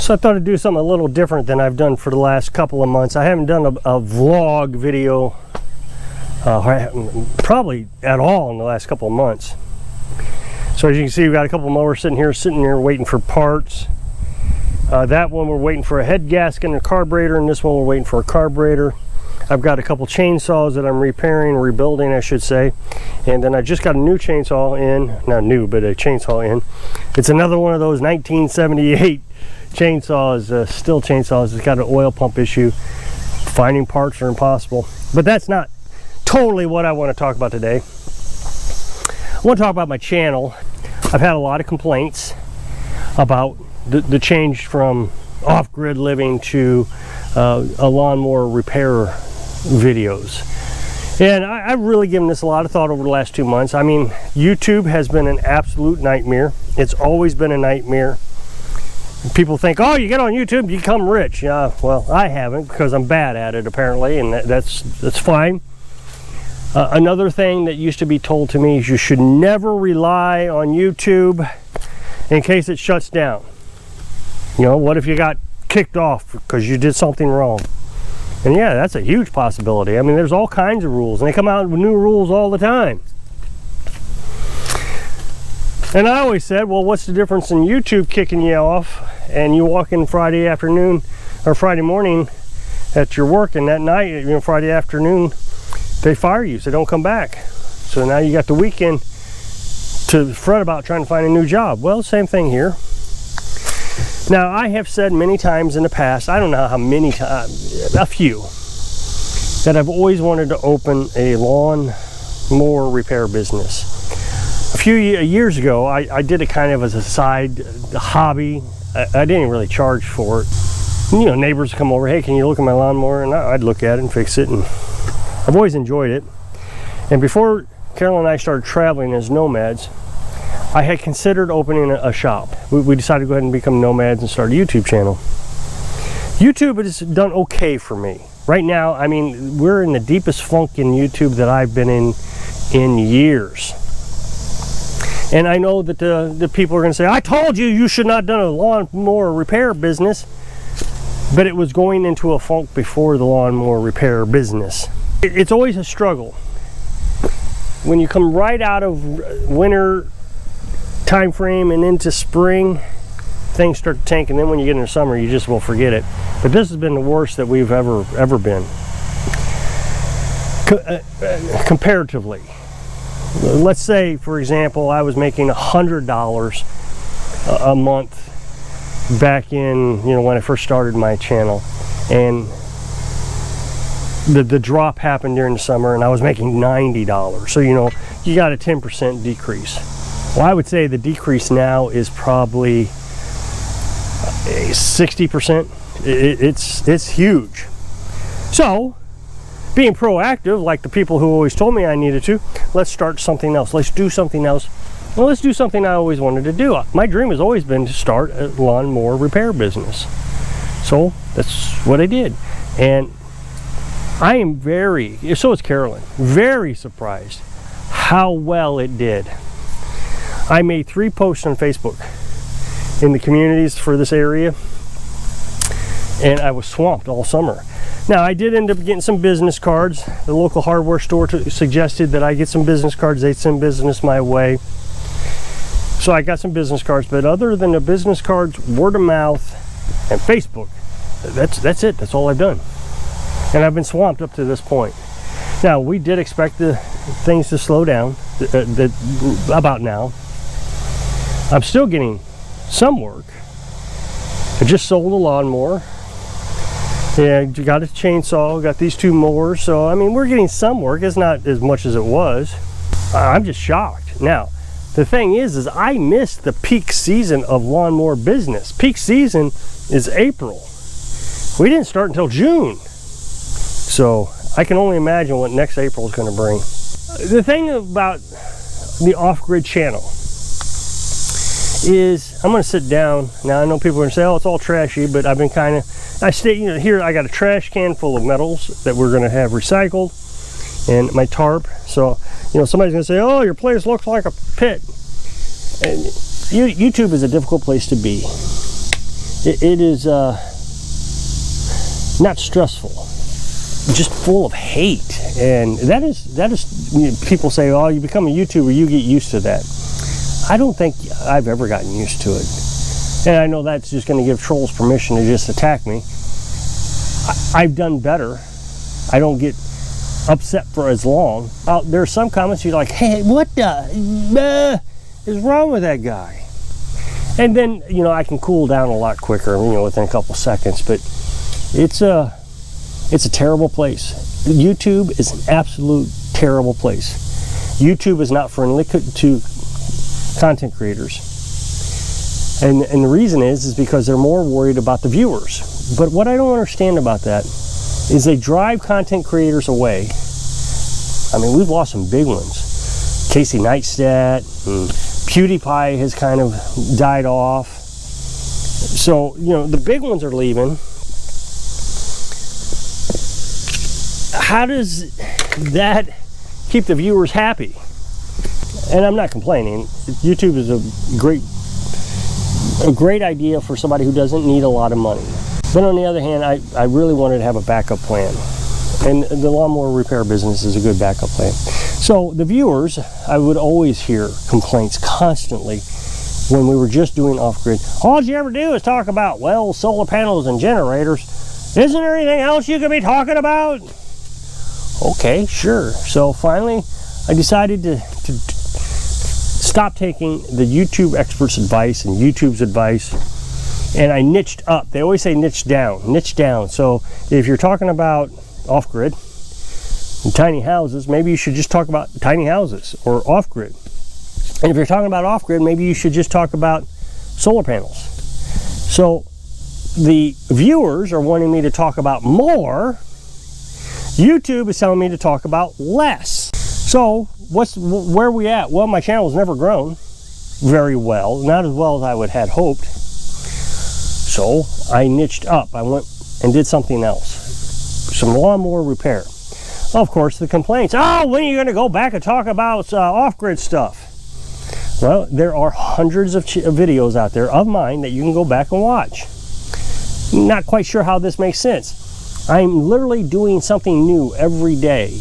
So I thought I'd do something a little different than I've done for the last couple of months. I haven't done a vlog video probably at all in the last couple of months. So as you can see, we've got a couple of mowers sitting here waiting for parts. That one we're waiting for a head gasket and a carburetor, and this one we're waiting for a carburetor. I've got a couple chainsaws that I'm repairing, rebuilding I should say, and then I just got a new chainsaw in, not new, but a chainsaw in. It's another one of those 1978 chainsaws, Stihl chainsaws. It's got an oil pump issue. Finding parts are impossible, but that's not totally what I want to talk about today. I want to talk about my channel. I've had a lot of complaints about the change from off-grid living to a lawnmower repair videos, and I've really given this a lot of thought over the last 2 months. I mean, YouTube has been an absolute nightmare. It's always been a nightmare. People think, oh, you get on YouTube, you become rich. Yeah, well, I haven't, because I'm bad at it apparently, and that's fine. Another thing that used to be told to me is you should never rely on YouTube in case it shuts down. You know, what if you got kicked off because you did something wrong? And yeah, that's a huge possibility. I mean, there's all kinds of rules, and they come out with new rules all the time. And I always said, well, what's the difference in YouTube kicking you off and you walk in Friday afternoon or Friday morning at your work, and that night, you know, Friday afternoon, they fire you, so don't come back. So now you got the weekend to fret about trying to find a new job. Well, same thing here. Now, I have said many times in the past, I don't know how many times, a few, that I've always wanted to open a lawn mower repair business. A few years ago, I did it kind of as a side hobby. I didn't really charge for it. You know, neighbors come over, hey, can you look at my lawnmower? And I'd look at it and fix it, and I've always enjoyed it. And before Carolyn and I started traveling as nomads, I had considered opening a shop. We decided to go ahead and become nomads and start a YouTube channel. YouTube has done okay for me. Right now, I mean, we're in the deepest funk in YouTube that I've been in years. And I know that the people are going to say, I told you you should not have done a lawnmower repair business. But it was going into a funk before the lawnmower repair business. It's always a struggle. When you come right out of winter time frame and into spring, things start to tank, and then when you get into summer, you just will forget it. But this has been the worst that we've ever been. Comparatively. Let's say, for example, I was making $100 a month back in, you know, when I first started my channel, and the drop happened during the summer, and I was making $90. So, you know, you got a 10% decrease. Well, I would say the decrease now is probably 60%. It's huge. So, being proactive, like the people who always told me I needed to, let's start something else. Let's do something else. Well, let's do something I always wanted to do. My dream has always been to start a lawnmower repair business. So that's what I did. And I am so is Carolyn, very surprised how well it did. I made 3 posts on Facebook in the communities for this area, and I was swamped all summer. Now, I did end up getting some business cards. The local hardware store suggested that I get some business cards. They'd send business my way. So I got some business cards, but other than the business cards, word of mouth, and Facebook, that's it. That's all I've done. And I've been swamped up to this point. Now, we did expect the things to slow down about now. I'm still getting some work. I just sold a lawnmower. Yeah, got a chainsaw, got these 2 mowers. So, I mean, we're getting some work. It's not as much as it was. I'm just shocked. Now, the thing is I missed the peak season of lawnmower business. Peak season is April. We didn't start until June. So, I can only imagine what next April is going to bring. The thing about the off-grid channel is, I'm going to sit down. Now, I know people are going to say, oh, it's all trashy, but I've been kind of, you know, here I got a trash can full of metals that we're going to have recycled, and my tarp. So, you know, somebody's going to say, oh, your place looks like a pit. And YouTube is a difficult place to be. it is not stressful, just full of hate. And that is you know, people say, oh, you become a YouTuber, you get used to that. I don't think I've ever gotten used to it. And I know that's just going to give trolls permission to just attack me. I've done better. I don't get upset for as long. There are some comments you're like, hey, what the is wrong with that guy? And then, you know, I can cool down a lot quicker, you know, within a couple seconds. But it's a terrible place. YouTube is an absolute terrible place. YouTube is not friendly to content creators. And the reason is because they're more worried about the viewers. But what I don't understand about that is they drive content creators away. I mean, we've lost some big ones. Casey Neistat, and PewDiePie has kind of died off. So, you know, the big ones are leaving. How does that keep the viewers happy? And I'm not complaining. YouTube is a great idea for somebody who doesn't need a lot of money. But on the other hand, I really wanted to have a backup plan. And the lawnmower repair business is a good backup plan. So the viewers, I would always hear complaints constantly when we were just doing off-grid. All you ever do is talk about, well, solar panels and generators. Isn't there anything else you could be talking about? Okay, sure. So finally, I decided to stop taking the YouTube experts' advice and YouTube's advice, and I niched up. They always say niche down, niche down. So if you're talking about off-grid and tiny houses, maybe you should just talk about tiny houses or off-grid. And if you're talking about off-grid, maybe you should just talk about solar panels. So the viewers are wanting me to talk about more. YouTube is telling me to talk about less. So where are we at? Well, my channel's never grown very well, not as well as I would had hoped. So I niched up. I went and did something else. Some lawnmower repair. Of course, the complaints. Oh, when are you going to go back and talk about off-grid stuff? Well, there are hundreds of videos out there of mine that you can go back and watch. Not quite sure how this makes sense. I'm literally doing something new every day.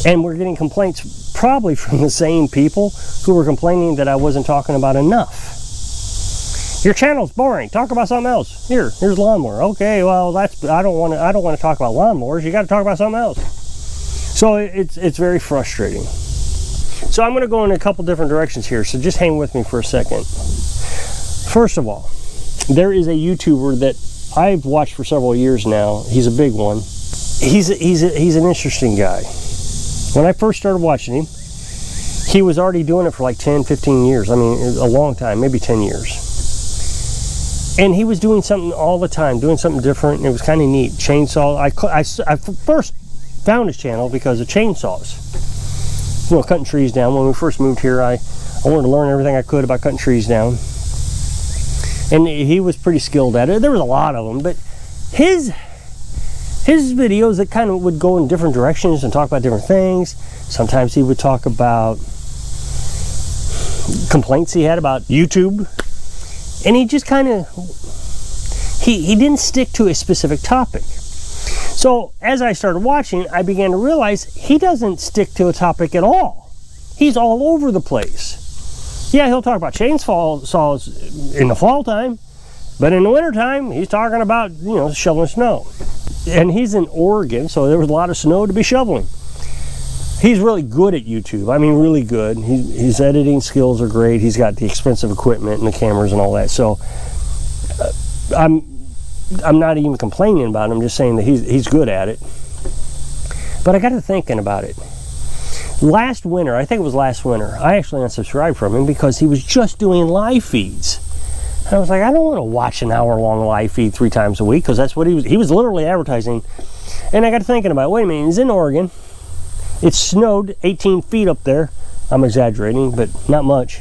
And we're getting complaints probably from the same people who were complaining that I wasn't talking about enough. Your channel's boring. Talk about something else. Here's lawnmower. Okay, well I don't want to talk about lawnmowers. You got to talk about something else. So it's very frustrating. So I'm going to go in a couple different directions here. So just hang with me for a second. First of all, there is a YouTuber that I've watched for several years now. He's a big one. He's an interesting guy. When I first started watching him, he was already doing it for like 10, 15 years. I mean, a long time, maybe 10 years. And he was doing something all the time, doing something different, and it was kind of neat. Chainsaw. I first found his channel because of chainsaws. You know, cutting trees down. When we first moved here, I wanted to learn everything I could about cutting trees down. And he was pretty skilled at it. There was a lot of them, but his videos that kind of would go in different directions and talk about different things. Sometimes he would talk about complaints he had about YouTube. And he just kind of, he didn't stick to a specific topic. So as I started watching, I began to realize he doesn't stick to a topic at all. He's all over the place. Yeah, he'll talk about chainsaws in the fall time, but in the winter time, he's talking about, you know, shoveling snow. And he's in Oregon, so there was a lot of snow to be shoveling. He's really good at YouTube. I mean, really good. His editing skills are great. He's got the expensive equipment and the cameras and all that. So I'm not even complaining about him. I'm just saying that he's good at it. But I got to thinking about it. Last winter, I think it was last winter, I actually unsubscribed from him because he was just doing live feeds. And I was like, I don't want to watch an hour-long live feed 3 times a week, because that's what he was literally advertising. And I got to thinking about it. Wait a minute, he's in Oregon. It snowed 18 feet up there. I'm exaggerating, but not much.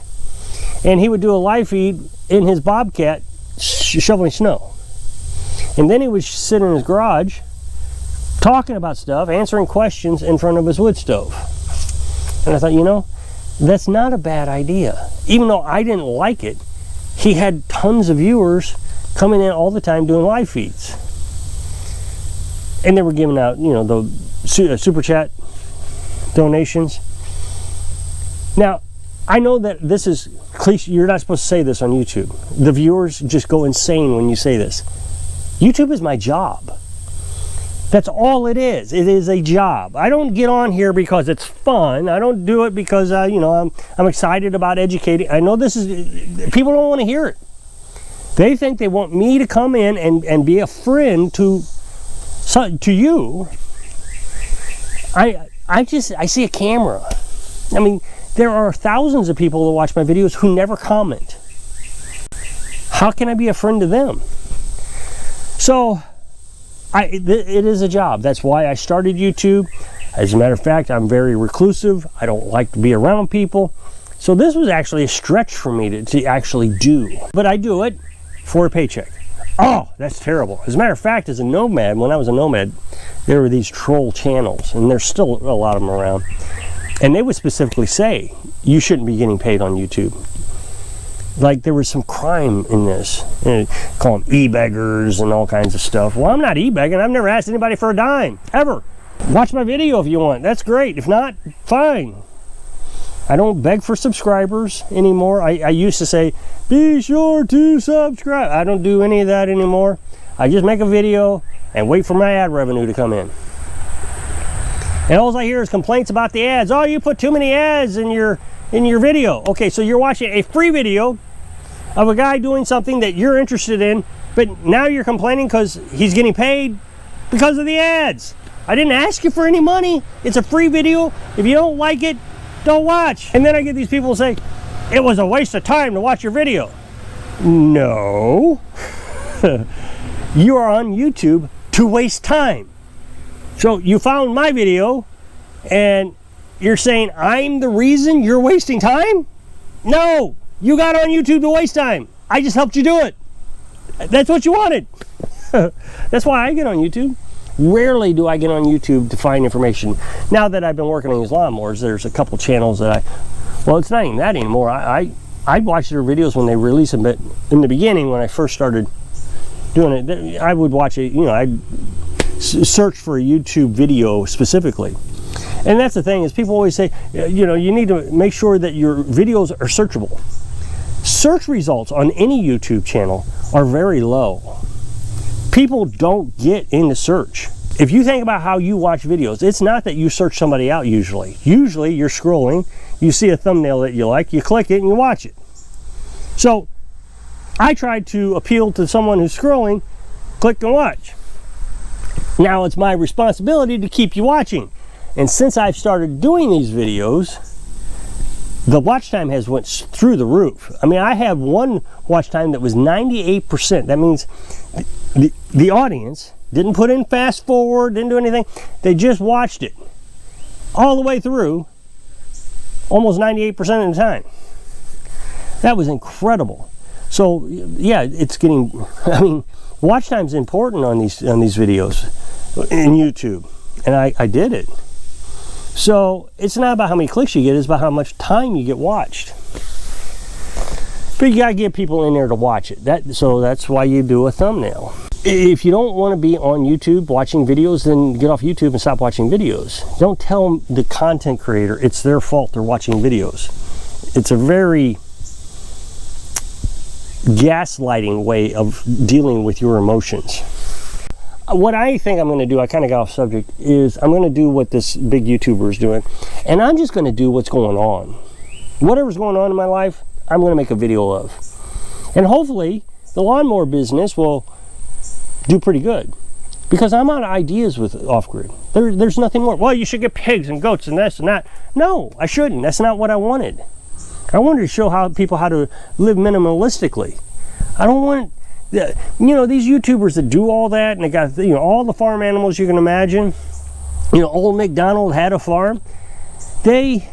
And he would do a live feed in his Bobcat shoveling snow. And then he would sit in his garage talking about stuff, answering questions in front of his wood stove. And I thought, you know, that's not a bad idea. Even though I didn't like it, he had tons of viewers coming in all the time doing live feeds. And they were giving out, you know, the super chat donations. Now, I know that this is cliche. You're not supposed to say this on YouTube. The viewers just go insane when you say this. YouTube is my job. That's all it is. It is a job. I don't get on here because it's fun. I don't do it because you know, I'm excited about educating. I know this is, people don't want to hear it. They think they want me to come in and be a friend to you. I see a camera. I mean, there are thousands of people that watch my videos who never comment. How can I be a friend to them? So, it is a job. That's why I started YouTube. As a matter of fact, I'm very reclusive. I don't like to be around people. So this was actually a stretch for me to actually do. But I do it for a paycheck. Oh, that's terrible. As a matter of fact, as a nomad, when I was a nomad, there were these troll channels, and there's still a lot of them around. And they would specifically say, you shouldn't be getting paid on YouTube. Like there was some crime in this. And call them e-beggars and all kinds of stuff. Well, I'm not e-begging. I've never asked anybody for a dime, ever. Watch my video if you want. That's great. If not, fine. I don't beg for subscribers anymore. I used to say, be sure to subscribe. I don't do any of that anymore. I just make a video and wait for my ad revenue to come in. And all I hear is complaints about the ads. Oh, you put too many ads in your video. Okay, so you're watching a free video of a guy doing something that you're interested in, but now you're complaining because he's getting paid because of the ads. I didn't ask you for any money. It's a free video. If you don't like it, don't watch. And then I get these people who say, it was a waste of time to watch your video. No. You are on YouTube to waste time. So you found my video and you're saying I'm the reason you're wasting time? No, you got on YouTube to waste time. I just helped you do it. That's what you wanted. That's why I get on YouTube. Rarely do I get on YouTube to find information. Now that I've been working on these lawnmowers, there's a couple channels that well, it's not even that anymore. I watch their videos when they release them, but in the beginning, when I first started doing it, I would watch it, you know, I'd search for a YouTube video specifically. And that's the thing, is people always say, you know, you need to make sure that your videos are searchable. Search results on any YouTube channel are very low. People don't get into search. If you think about how you watch videos, it's not that you search somebody out usually. Usually you're scrolling, you see a thumbnail that you like, you click it and you watch it. So I tried to appeal to someone who's scrolling, click and watch. Now it's my responsibility to keep you watching. And since I've started doing these videos, the watch time has went through the roof. I mean, I have one watch time that was 98%. That means the audience didn't put in fast forward, didn't do anything. They just watched it all the way through, almost 98% of the time. That was incredible. So yeah, it's getting, I mean, watch time is important on these videos in YouTube, and I did it. So it's not about how many clicks you get, it's about how much time you get watched. But you gotta get people in there to watch it. So that's why you do a thumbnail. If you don't want to be on YouTube watching videos, then get off YouTube and stop watching videos. Don't tell the content creator it's their fault they're watching videos. It's a very gaslighting way of dealing with your emotions. What I think I'm going to do, I kind of got off subject, is I'm going to do what this big YouTuber is doing, and I'm just going to do what's going on. Whatever's going on in my life, I'm going to make a video of. And hopefully the lawnmower business will do pretty good, because I'm out of ideas with off-grid. There's nothing more. Well, you should get pigs and goats and this and that. No, I shouldn't. That's not what I wanted. I wanted to show people how to live minimalistically. I don't want, you know, these YouTubers that do all that, and they got, you know, all the farm animals you can imagine. You know, old MacDonald had a farm. They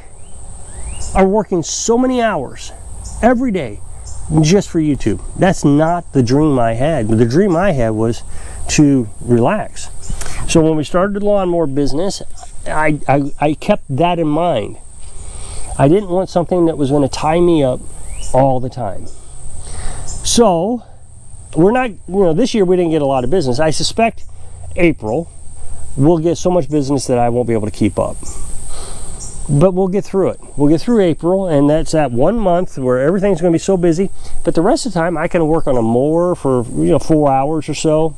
are working so many hours every day just for YouTube. That's not the dream I had. The dream I had was to relax. So when we started the lawnmower business, I kept that in mind. I didn't want something that was going to tie me up all the time. So we're not, this year we didn't get a lot of business. I suspect April we'll get so much business that I won't be able to keep up. But we'll get through it. We'll get through April, and that's that 1 month where everything's going to be so busy. But the rest of the time, I can work on a mower for 4 hours or so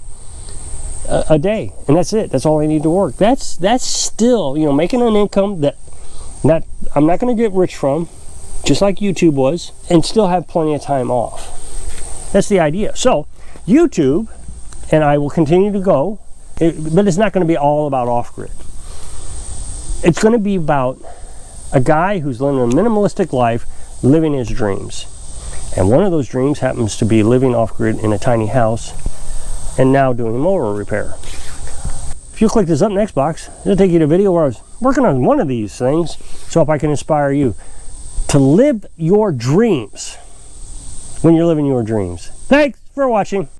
a day, and that's it. That's all I need to work. That's still making an income that I'm not going to get rich from, just like YouTube was, and still have plenty of time off. That's the idea. So YouTube and I will continue to go, but it's not going to be all about off-grid. It's going to be about a guy who's living a minimalistic life, living his dreams. And one of those dreams happens to be living off-grid in a tiny house and now doing mower repair. If you click this up next box, it'll take you to a video where I was working on one of these things. So if I can inspire you to live your dreams when you're living your dreams. Thanks for watching.